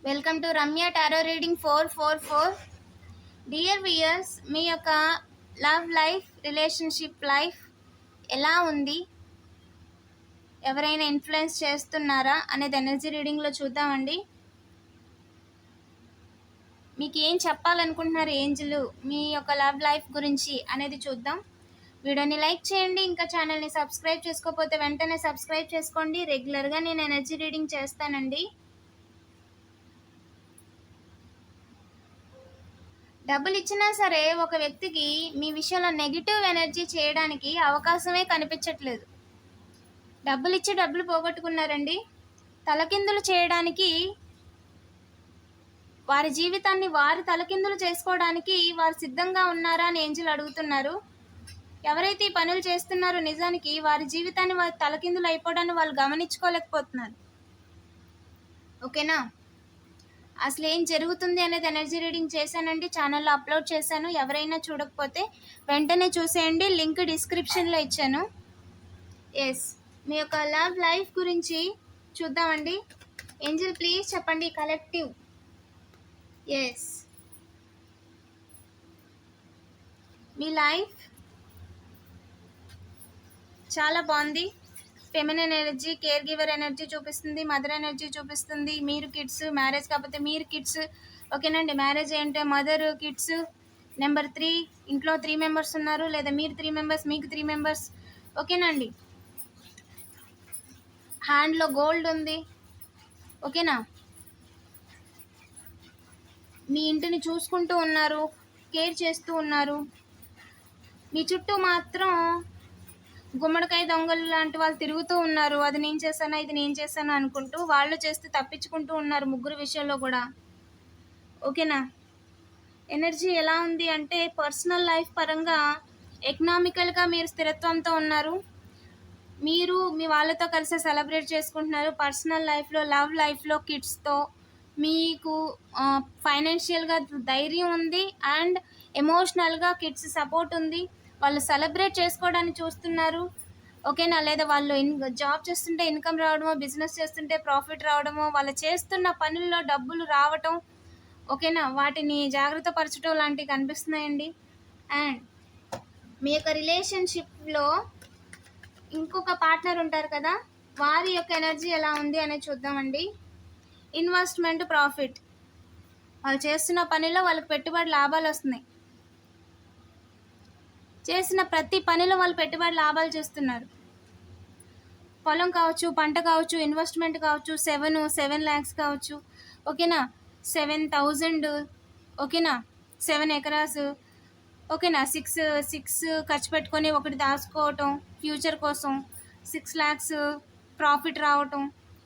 Welcome to Ramya tarot reading 444. Dear viewers, మీ యొక్క love life, relationship life ఎలా ఉంది? ఎవరైనా ఇన్ఫ్లుయెన్స్ చేస్తున్నారా అనేది ఎనర్జీ రీడింగ్లో చూద్దామండి. మీకు ఏం చెప్పాలనుకుంటున్నారు ఏంజలు మీ యొక్క లవ్ లైఫ్ గురించి అనేది చూద్దాం. వీడియోని లైక్ చేయండి. ఇంకా ఛానల్ని సబ్స్క్రైబ్ చేసుకోకపోతే వెంటనే సబ్స్క్రైబ్ చేసుకోండి. రెగ్యులర్గా నేను ఎనర్జీ రీడింగ్ చేస్తానండి. డబ్బులు ఇచ్చినా సరే ఒక వ్యక్తికి మీ విషయంలో నెగిటివ్ ఎనర్జీ చేయడానికి అవకాశమే కనిపించట్లేదు. డబ్బులు ఇచ్చి డబ్బులు పోగొట్టుకున్నారండి. తలకిందులు చేయడానికి, వారి జీవితాన్ని వారి తలకిందులు చేసుకోవడానికి వారు సిద్ధంగా ఉన్నారా అని ఏంజెల్ అడుగుతున్నారు. ఎవరైతే ఈ పనులు చేస్తున్నారో నిజానికి వారి జీవితాన్ని వారి తలకిందులు అయిపోవడాన్ని వాళ్ళు గమనించుకోలేకపోతున్నారు. ఓకేనా? అసలు ఏం జరుగుతుంది అనేది ఎనర్జీ రీడింగ్ చేశానండి, ఛానల్లో అప్లోడ్ చేశాను. ఎవరైనా చూడకపోతే వెంటనే చూసేయండి, లింక్ డిస్క్రిప్షన్లో ఇచ్చాను. ఎస్, మీ యొక్క లవ్ లైఫ్ గురించి చూద్దామండి. ఏంజెల్ ప్లీజ్ చెప్పండి కలెక్టివ్. ఎస్, మీ లైఫ్ చాలా బాగుంది. Feminine energy, care giver energy చూపిస్తుంది, మదర్ ఎనర్జీ చూపిస్తుంది. మీరు కిడ్స్, మ్యారేజ్ కాకపోతే మీరు కిడ్స్. ఓకేనండి, మ్యారేజ్ ఏంటంటే మదర్, కిడ్స్. నెంబర్ 3, ఇంట్లో 3 మెంబర్స్ ఉన్నారు, లేదా మీరు 3 మెంబర్స్, మీకు 3 మెంబర్స్. ఓకేనండి, హ్యాండ్లో గోల్డ్ ఉంది. ఓకేనా, మీ ఇంటిని చూసుకుంటూ ఉన్నారు, కేర్ చేస్తూ ఉన్నారు. మీ చుట్టూ మాత్రం గుమ్మడికాయ దొంగలు లాంటి వాళ్ళు తిరుగుతూ ఉన్నారు. అది నేను చేశాను, ఇది నేను చేశాను అనుకుంటూ వాళ్ళు చేస్తూ తప్పించుకుంటూ ఉన్నారు, ముగ్గురు విషయంలో కూడా. ఓకేనా, ఎనర్జీ ఎలా ఉంది అంటే పర్సనల్ లైఫ్ పరంగా ఎకనామికల్గా మీరు స్థిరత్వంతో ఉన్నారు. మీరు మీ వాళ్ళతో కలిసి సెలబ్రేట్ చేసుకుంటున్నారు. పర్సనల్ లైఫ్లో, లవ్ లైఫ్లో కిడ్స్తో మీకు ఫైనాన్షియల్గా ధైర్యం ఉంది అండ్ ఎమోషనల్గా కిడ్స్ సపోర్ట్ ఉంది. వాళ్ళు సెలబ్రేట్ చేసుకోవడానికి చూస్తున్నారు. ఓకేనా, లేదా వాళ్ళు జాబ్ చేస్తుంటే ఇన్కమ్ రావడమో, బిజినెస్ చేస్తుంటే ప్రాఫిట్ రావడమో, వాళ్ళు చేస్తున్న పనుల్లో డబ్బులు రావటం. ఓకేనా, వాటిని జాగ్రత్త పరచడం లాంటివి కనిపిస్తున్నాయండి. అండ్ మీ యొక్క రిలేషన్షిప్లో ఇంకొక పార్ట్నర్ ఉంటారు కదా, వారి యొక్క ఎనర్జీ ఎలా ఉంది అనేది చూద్దామండి. Investment, profit. వాళ్ళు చేస్తున్న పనిలో వాళ్ళకి పెట్టుబడి లాభాలు వస్తున్నాయి. చేసిన ప్రతి పనిలో వాళ్ళు పెట్టుబడి లాభాలు చూస్తున్నారు. పొలం కావచ్చు, పంట కావచ్చు, ఇన్వెస్ట్మెంట్ కావచ్చు, 7 lakhs కావచ్చు. ఓకేనా, 7,000. ఓకేనా, 7 acres. ఓకేనా, 6 ఖర్చు పెట్టుకొని ఒకటి దాచుకోవటం ఫ్యూచర్ కోసం, 6 lakhs ప్రాఫిట్ రావటం,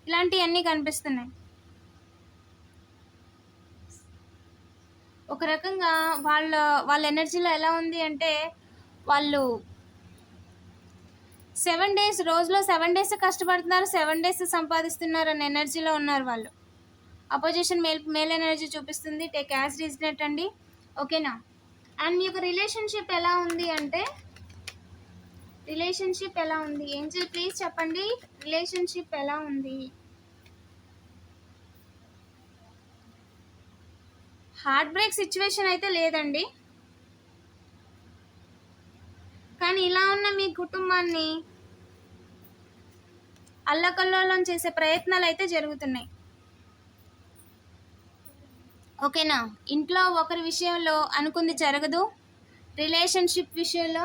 ఇలాంటివన్నీ కనిపిస్తున్నాయి. ఒక రకంగా వాళ్ళ ఎనర్జీలో ఎలా ఉంది అంటే వాళ్ళు 7 days, రోజులో 7 days కష్టపడుతున్నారు, 7 days సంపాదిస్తున్నారు అనే ఎనర్జీలో ఉన్నారు వాళ్ళు. అపోజిషన్ మేల్ ఎనర్జీ చూపిస్తుంది. టేక్ యాజ్ రీజనెట్ అండి. ఓకేనా, అండ్ మీ యొక్క రిలేషన్షిప్ ఎలా ఉంది అంటే రిలేషన్షిప్ ఎలా ఉంది ఏంజెల్ ప్లీజ్ చెప్పండి. రిలేషన్షిప్ ఎలా ఉంది? హార్ట్ బ్రేక్ సిచ్యువేషన్ అయితే లేదండి, కానీ ఇలా ఉన్న మీ కుటుంబాన్ని అల్లకల్లోలం చేసే ప్రయత్నాలు అయితే జరుగుతున్నాయి. ఓకేనా, ఇంట్లో ఒకరి విషయంలో అనుకుంది జరగదు. రిలేషన్షిప్ విషయంలో,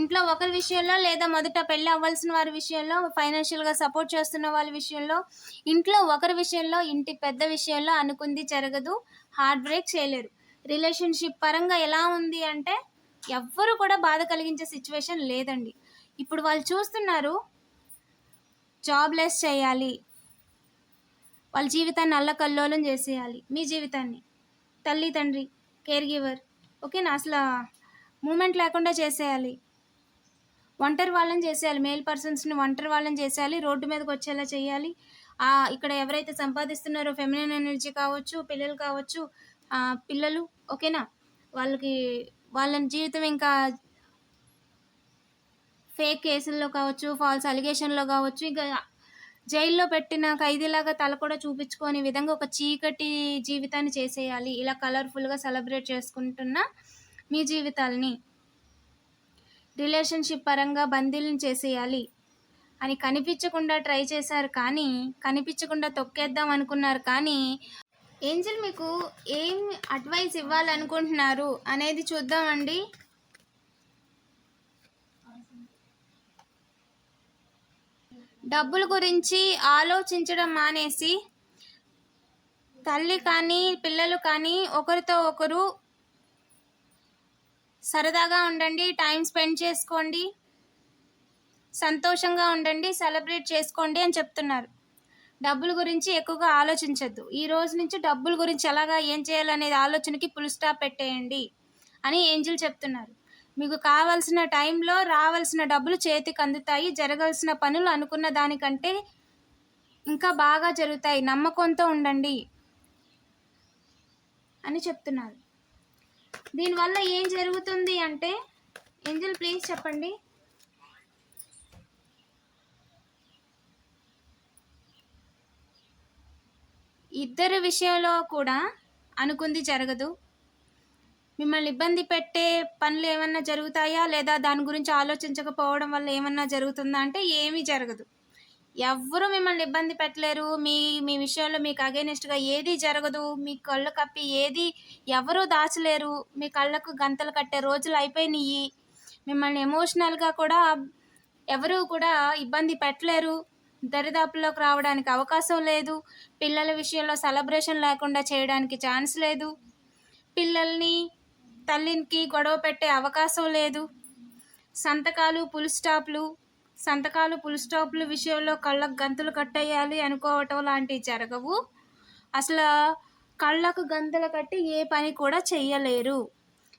ఇంట్లో ఒకరి విషయంలో, లేదా మొదట పెళ్ళి అవ్వాల్సిన వారి విషయంలో, ఫైనాన్షియల్గా సపోర్ట్ చేస్తున్న వాళ్ళ విషయంలో, ఇంట్లో ఒకరి విషయంలో, ఇంటి పెద్ద విషయంలో అనుకుంది జరగదు. హార్ట్ బ్రేక్ చేయలేరు. రిలేషన్షిప్ పరంగా ఎలా ఉంది అంటే ఎవ్వరు కూడా బాధ కలిగించే సిచ్యువేషన్ లేదండి. ఇప్పుడు వాళ్ళు చూస్తున్నారు జాబ్లెస్ చేయాలి, వాళ్ళ జీవితాన్ని అల్లకల్లోలం చేసేయాలి. మీ జీవితాన్ని తల్లి, తండ్రి, కేర్ గివర్. ఓకేనా, అసలు మూమెంట్ లేకుండా చేసేయాలి. ఒంటరి వాళ్ళని చేసేయాలి. మేల్ పర్సన్స్ని ఒంటరి వాళ్ళని చేసేయాలి, రోడ్డు మీదకి వచ్చేలా చేయాలి. ఇక్కడ ఎవరైతే సంపాదిస్తున్నారో ఫెమినిన్ ఎనర్జీ కావచ్చు, పిల్లలు కావచ్చు, పిల్లలు. ఓకేనా, వాళ్ళ జీవితం ఇంకా ఫేక్ కేసుల్లో కావచ్చు, ఫాల్స్ అలిగేషన్లో కావచ్చు, ఇంకా జైల్లో పెట్టిన ఖైదీలాగా తల కూడా చూపించుకోని విధంగా ఒక చీకటి జీవితాన్ని చేసేయాలి. ఇలా కలర్‌ఫుల్‌గా సెలబ్రేట్ చేసుకుంటున్న మీ జీవితాల్ని రిలేషన్‌షిప్ పరంగా బందీలను చేసేయాలి అని కనిపించకుండా ట్రై చేశారు కానీ, కనిపించకుండా తొక్కేద్దాం అనుకున్నారు కానీ, ఏంజెల్ మీకు ఏం అడ్వైస్ ఇవ్వాలనుకుంటున్నారు అనేది చూద్దామండి. డబ్బుల గురించి ఆలోచించడం మానేసి, తల్లి కానీ, పిల్లలు కానీ ఒకరితో ఒకరు సరదాగా ఉండండి, టైం స్పెండ్ చేసుకోండి, సంతోషంగా ఉండండి, సెలబ్రేట్ చేసుకోండి అని చెప్తున్నారు. డబ్బుల గురించి ఎక్కువగా ఆలోచించొద్దు. ఈ రోజు నుంచి డబ్బుల గురించి ఎలాగా ఏం చేయాలనేది ఆలోచనకి ఫుల్ స్టాప్ పెట్టేయండి అని ఏంజిల్ చెప్తున్నారు. మీకు కావాల్సిన టైంలో రావాల్సిన డబ్బులు చేతికి అందుతాయి. జరగాల్సిన పనులు అనుకున్న దానికంటే ఇంకా బాగా జరుగుతాయి. నమ్మకంతో ఉండండి అని చెప్తున్నారు. దీనివల్ల ఏం జరుగుతుంది అంటే, ఏంజల్ ప్లీజ్ చెప్పండి. ఇద్దరి విషయంలో కూడా అనుకుంది జరగదు. మిమ్మల్ని ఇబ్బంది పెట్టే పనులు ఏమన్నా జరుగుతాయా, లేదా దాని గురించి ఆలోచించకపోవడం వల్ల ఏమన్నా జరుగుతుందా అంటే ఏమీ జరగదు. ఎవ్వరూ మిమ్మల్ని ఇబ్బంది పెట్టలేరు. మీ మీ విషయంలో మీకు అగైనెస్ట్గా ఏదీ జరగదు. మీ కళ్ళు కప్పి ఏది ఎవరూ దాచలేరు. మీ కళ్ళకు గంతలు కట్టే రోజులు అయిపోయినాయి. మిమ్మల్ని ఎమోషనల్గా కూడా ఎవరూ కూడా ఇబ్బంది పెట్టలేరు. దరిదాపుల్లోకి రావడానికి అవకాశం లేదు. పిల్లల విషయంలో సెలబ్రేషన్ లేకుండా చేయడానికి ఛాన్స్ లేదు. పిల్లల్ని తల్లికి గొడవ పెట్టే అవకాశం లేదు. సంతకాలు పుల్ స్టాప్లు విషయంలో కళ్ళకు గంతులు కట్టేయాలి అనుకోవటం లాంటివి జరగవు. అసలు కళ్ళకు గంతులు కట్టి ఏ పని కూడా చెయ్యలేరు.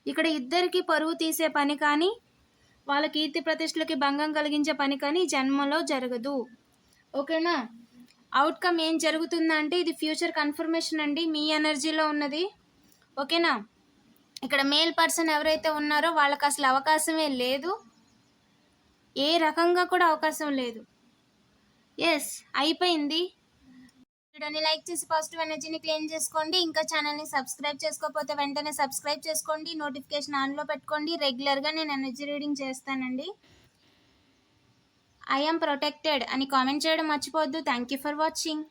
ఇక్కడ ఇద్దరికి పరువు తీసే పని కానీ, వాళ్ళ కీర్తి ప్రతిష్టలకి భంగం కలిగించే పని కానీ జన్మలో జరగదు. ఓకేనా? అవుట్కమ్ ఏం జరుగుతుందంటే ఇది ఫ్యూచర్ కన్ఫర్మేషన్ అండి, మీ ఎనర్జీలో ఉన్నది. ఓకేనా? ఇక్కడ మేల్ పర్సన్ ఎవరైతే ఉన్నారో వాళ్ళకి అసలు అవకాశమే లేదు. ఏ రకంగా కూడా అవకాశం లేదు. ఎస్, అయిపోయింది. వీడియోని లైక్ చేసి పాజిటివ్ ఎనర్జీని క్లెయిమ్ చేసుకోండి. ఇంకా ఛానల్ని సబ్స్క్రైబ్ చేసుకోకపోతే వెంటనే సబ్స్క్రైబ్ చేసుకోండి. నోటిఫికేషన్ ఆన్లో పెట్టుకోండి. రెగ్యులర్గా నేను ఎనర్జీ రీడింగ్ చేస్తానండి. ఐ యామ్ ప్రొటెక్టెడ్ అని కామెంట్ చేయడం మర్చిపోవద్దు. Thank you for watching.